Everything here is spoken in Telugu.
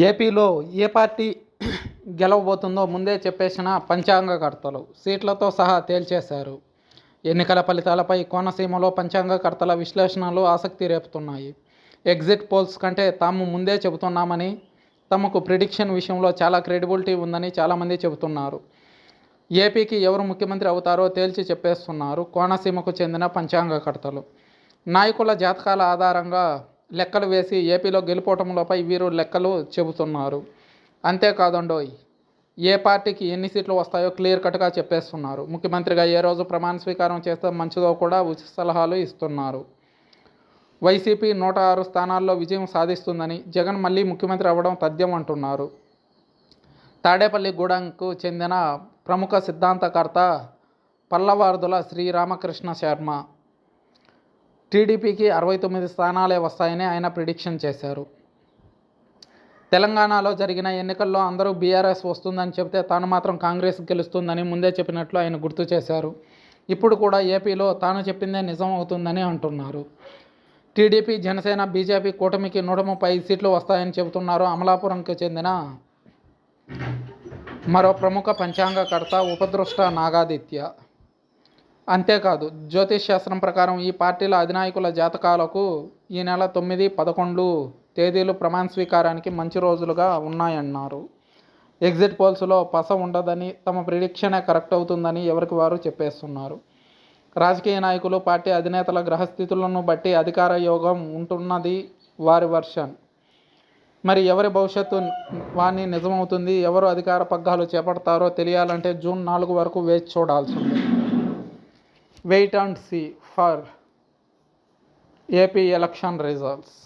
ఏపీలో ఏ పార్టీ గెలవబోతుందో ముందే చెప్పేసిన పంచాంగకర్తలు సీట్లతో సహా తేల్చేశారు. ఎన్నికల ఫలితాలపై కోనసీమలో పంచాంగకర్తల విశ్లేషణలు ఆసక్తి రేపుతున్నాయి. ఎగ్జిట్ పోల్స్ కంటే తాము ముందే చెబుతున్నామని, తమకు ప్రిడిక్షన్ విషయంలో చాలా క్రెడిబిలిటీ ఉందని చాలామంది చెబుతున్నారు. ఏపీకి ఎవరు ముఖ్యమంత్రి అవుతారో తేల్చి చెప్పేస్తున్నారు కోనసీమకు చెందిన పంచాంగకర్తలు. నాయకుల జాతకాల ఆధారంగా లెక్కలు వేసి ఏపీలో గెలుపోటములపై వీరు లెక్కలు చెబుతున్నారు. అంతేకాదండోయ్, ఏ పార్టీకి ఎన్ని సీట్లు వస్తాయో క్లియర్ కట్గా చెప్పేస్తున్నారు. ముఖ్యమంత్రిగా ఏ రోజు ప్రమాణ స్వీకారం చేస్తే మంచిదో కూడా ఉచిత సలహాలు ఇస్తున్నారు. వైసీపీ 106 స్థానాల్లో విజయం సాధిస్తుందని, జగన్ మళ్ళీ ముఖ్యమంత్రి అవ్వడం తథ్యం అంటున్నారు. తాడేపల్లిగూడెంకు చెందిన ప్రముఖ సిద్ధాంతకర్త పల్లవార్దుల శ్రీరామకృష్ణ శర్మ టీడీపీకి 69 స్థానాలే వస్తాయని ఆయన ప్రిడిక్షన్ చేశారు. తెలంగాణలో జరిగిన ఎన్నికల్లో అందరూ బీఆర్ఎస్ వస్తుందని చెబితే తాను మాత్రం కాంగ్రెస్ గెలుస్తుందని ముందే చెప్పినట్లు ఆయన గుర్తు చేశారు. ఇప్పుడు కూడా ఏపీలో తాను చెప్పిందే నిజం అవుతుందని అంటున్నారు. టీడీపీ, జనసేన, బీజేపీ కూటమికి 135 సీట్లు వస్తాయని చెబుతున్నారు అమలాపురంకు చెందిన మరో ప్రముఖ పంచాంగకర్త ఉపదృష్ట నాగాదిత్య. అంతేకాదు, జ్యోతిష్ శాస్త్రం ప్రకారం ఈ పార్టీల అధినాయకుల జాతకాలకు ఈ నెల 9, 11 తేదీలు ప్రమాణ స్వీకారానికి మంచి రోజులుగా ఉన్నాయన్నారు. ఎగ్జిట్ పోల్స్లో పస ఉండదని, తమ ప్రిడిక్షనే కరెక్ట్ అవుతుందని ఎవరికి వారు చెప్పేస్తున్నారు. రాజకీయ నాయకులు, పార్టీ అధినేతల గ్రహస్థితులను బట్టి అధికార యోగం ఉంటున్నది వారి వర్షన్. మరి ఎవరి భవిష్యత్తు వాణి నిజమవుతుంది, ఎవరు అధికార పగ్గాలు చేపడతారో తెలియాలంటే జూన్ 4 వరకు వేచి చూడాల్సింది. Wait and see for AP election results.